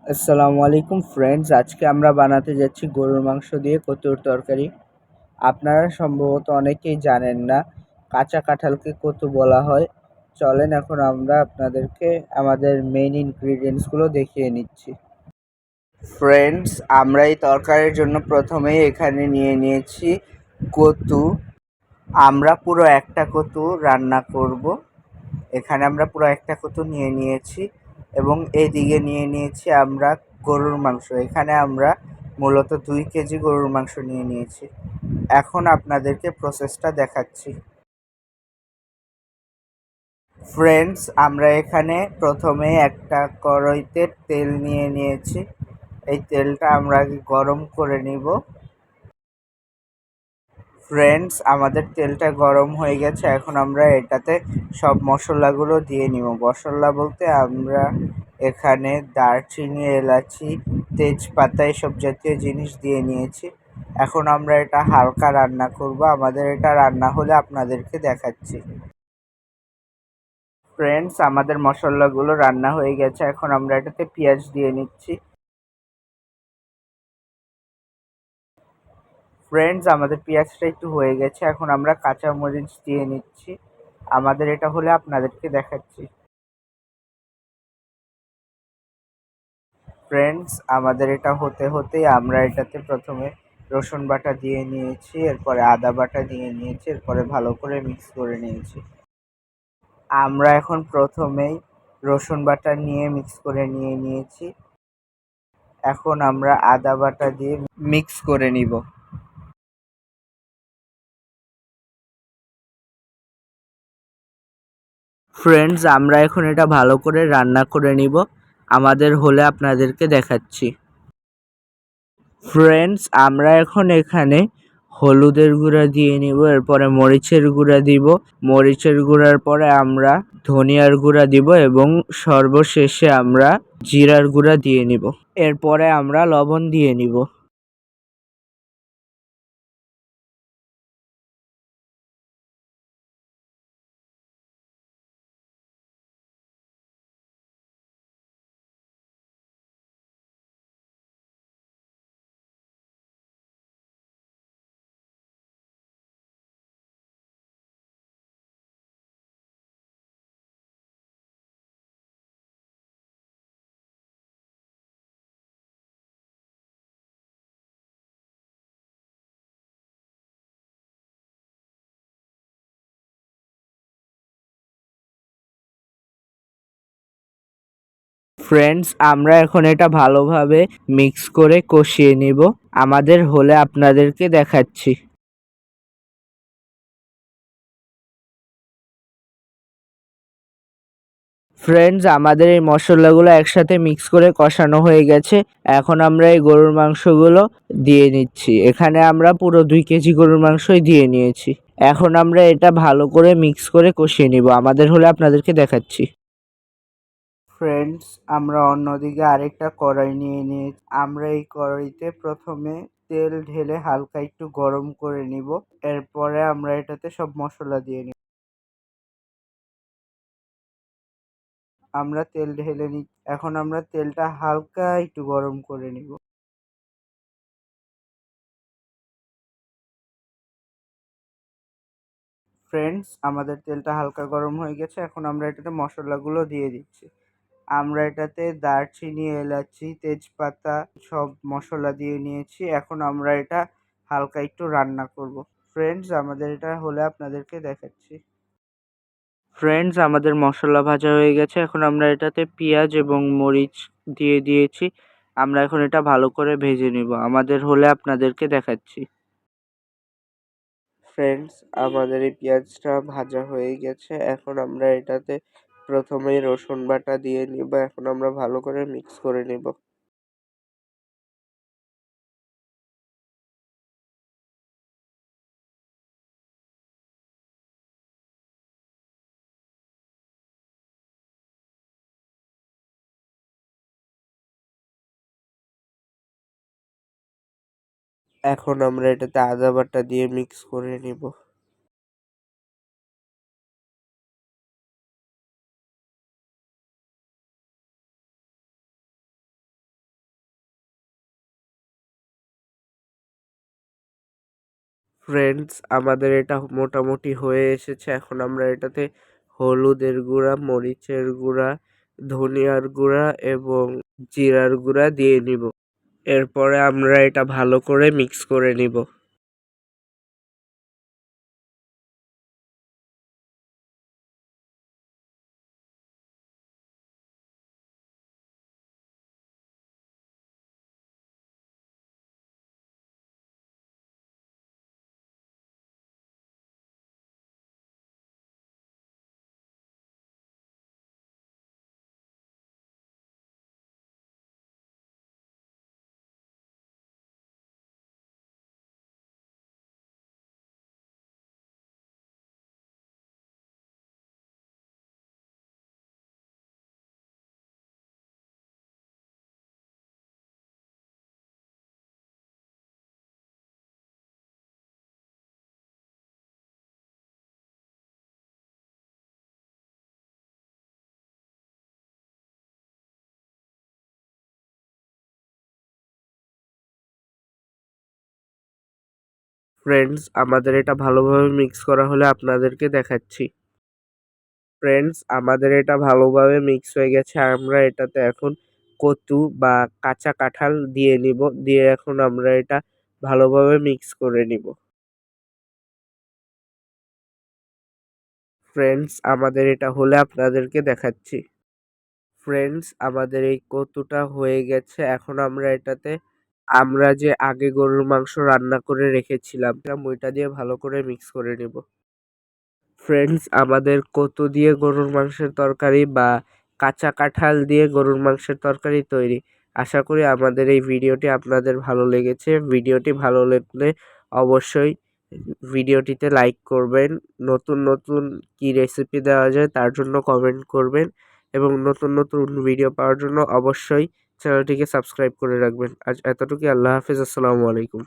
আসসালামু আলাইকুম ফ্রেন্ডস, আজকে আমরা বানাতে যাচ্ছি গরুর মাংস দিয়ে কচুর তরকারি। আপনারা সম্ভবত অনেকেই জানেন না কাঁচা কাঁঠালকে কচু বলা হয়। চলেন এখন আমরা আপনাদেরকে আমাদের মেইন ইনগ্রিডিয়েন্টসগুলো দেখিয়ে নিচ্ছি। ফ্রেন্ডস, আমরা এই তরকারির জন্য প্রথমেই এখানে নিয়ে নিয়েছি কচু। আমরা পুরো একটা কচু রান্না করব। এখানে আমরা পুরো একটা কচু নিয়ে নিয়েছি এবং এইদিকে নিয়ে নিয়েছি আমরা গরুর মাংস। এখানে আমরা মূলত 2 কেজি গরুর মাংস নিয়ে নিয়েছি। এখন আপনাদেরকে প্রসেসটা দেখাচ্ছি। ফ্রেন্ডস, আমরা এখানে প্রথমে একটা কড়াইতে তেল নিয়ে নিয়েছি। এই তেলটা আমরা আগে গরম করে নিব। ফ্রেন্ডস, আমাদের তেলটা গরম হয়ে গেছে। এখন আমরা এটাতে সব মশলাগুলো দিয়ে নিব। মশলা বলতে আমরা এখানে দারচিনি, এলাচি, তেজপাতা এসব জাতীয় জিনিস দিয়ে নিয়েছি। এখন আমরা এটা হালকা রান্না করব। আমাদের এটা রান্না হলে আপনাদেরকে দেখাচ্ছি। ফ্রেন্ডস, আমাদের মশলাগুলো রান্না হয়ে গেছে। এখন আমরা এটাতে পেঁয়াজ দিয়ে নিচ্ছি। ফ্রেন্ডস, আমাদের পেঁয়াজটা একটু হয়ে গেছে। এখন আমরা কাঁচামরিচ দিয়ে নিচ্ছি। আমাদের এটা হলে আপনাদেরকে দেখাচ্ছি। ফ্রেন্ডস, আমাদের এটা হতে হতেই আমরা এটাতে প্রথমে রসুন বাটা দিয়ে নিয়েছি, এরপরে আদা বাটা দিয়ে নিয়েছি, এরপরে ভালো করে মিক্স করে নিয়েছি। আমরা এখন প্রথমেই রসুন বাটা নিয়ে মিক্স করে নিয়েছি। এখন আমরা আদা বাটা দিয়ে মিক্স করে নিব। ফ্রেন্ডস, আমরা এখন এটা ভালো করে রান্না করে নিব। আমাদের হলে আপনাদেরকে দেখাচ্ছি। ফ্রেন্ডস, আমরা এখন এখানে হলুদের গুঁড়া দিয়ে নিব, এরপরে মরিচের গুঁড়া দিব। মরিচের গুঁড়ার পরে আমরা ধনিয়ার গুঁড়া দিব এবং সর্বশেষে আমরা জিরার গুঁড়া দিয়ে নিব। এরপরে আমরা লবণ দিয়ে নিব। ফ্রেন্ডস, আমরা এখন এটা ভালোভাবে মিক্স করে কষিয়ে নিব। আমাদের হলে আপনাদেরকে দেখাচ্ছি। ফ্রেন্ডস, আমাদের এই মশলাগুলো একসাথে মিক্স করে কষানো হয়ে গেছে। এখন আমরা এই গরুর মাংসগুলো দিয়ে নিচ্ছি। এখানে আমরা পুরো 2 কেজি গরুর মাংসই দিয়ে নিয়েছি। এখন আমরা এটা ভালো করে মিক্স করে কষিয়ে নিব। আমাদের হলে আপনাদেরকে দেখাচ্ছি। ফ্রেন্ডস, আমরা অন্যদিকে আরেকটা কড়াই নিয়ে আমরা এই কড়াইতে প্রথমে তেল ঢেলে হালকা একটু গরম করে নিব। এরপরে আমরা এটাতে সব মশলা দিয়ে নিব। আমরা তেল ঢেলে নি। এখন আমরা তেলটা হালকা একটু গরম করে নিব। ফ্রেন্ডস, আমাদের তেলটা হালকা গরম হয়ে গেছে। এখন আমরা এটাতে মশলাগুলো দিয়ে দিচ্ছি। আমরা এটাতে দারচিনি, এলাচি, তেজপাতা সব মশলা দিয়ে নিয়েছি। এখন আমরা এটা হালকা একটু রান্না করব। ফ্রেন্ডস, আমাদের এটা হলে আপনাদেরকে দেখাচ্ছি। ফ্রেন্ডস, আমাদের মশলা ভাজা হয়ে গেছে। এখন আমরা এটাতে পেঁয়াজ এবং মরিচ দিয়ে দিয়েছি। আমরা এখন এটা ভালো করে ভেজে নিব। আমাদের হলে আপনাদেরকে দেখাচ্ছি। ফ্রেন্ডস, আমাদের এই পেঁয়াজটা ভাজা হয়ে গেছে। এখন আমরা এটাতে প্রথমেই রসুন বাটা দিয়ে নিব। এখন আমরা ভালো করে মিক্স করে নিব। এখন আমরা এটাতে আদা বাটা দিয়ে মিক্স করে নিব। ফ্রেন্ডস, আমাদের এটা মোটামুটি হয়ে এসেছে। এখন আমরা এটাতে হলুদের গুঁড়া, মরিচের গুঁড়া, ধনিয়ার গুঁড়া এবং জিরার গুঁড়া দিয়ে নিব। এরপরে আমরা এটা ভালো করে মিক্স করে নিব। ফ্রেন্ডস, আমাদের এটা ভালোভাবে মিক্স করা হলে আপনাদেরকে দেখাচ্ছি। ফ্রেন্ডস, আমাদের এটা ভালোভাবে মিক্স হয়ে গেছে। আমরা এটাতে এখন কচু বা কাঁচা কাঁঠাল দিয়ে নিব। দিয়ে এখন আমরা এটা ভালোভাবে মিক্স করে নিব। ফ্রেন্ডস, আমাদের এটা হলে আপনাদেরকে দেখাচ্ছি। ফ্রেন্ডস, আমাদের এই কচুটা হয়ে গেছে। এখন আমরা এটাতে আমরা যে আগে গরুর মাংস রান্না করে রেখেছিলাম ওইটা দিয়ে ভালো করে মিক্স করে নিব। ফ্রেন্ডস, আমাদের কচু দিয়ে গরুর মাংসের তরকারি বা কাঁচা কাঁঠাল দিয়ে গরুর মাংসের তরকারি তৈরি। আশা করি আমাদের এই ভিডিওটি আপনাদের ভালো লেগেছে। ভিডিওটি ভালো লাগলে অবশ্যই ভিডিওটিতে লাইক করবেন। নতুন নতুন কি রেসিপি দেওয়া যায় তার জন্য কমেন্ট করবেন এবং নতুন নতুন ভিডিও পাওয়ার জন্য অবশ্যই চ্যানেলটিকে সাবস্ক্রাইব করে রাখবেন। আজ এতটুকুই। আল্লাহ হাফেজ। আসসালামু আলাইকুম।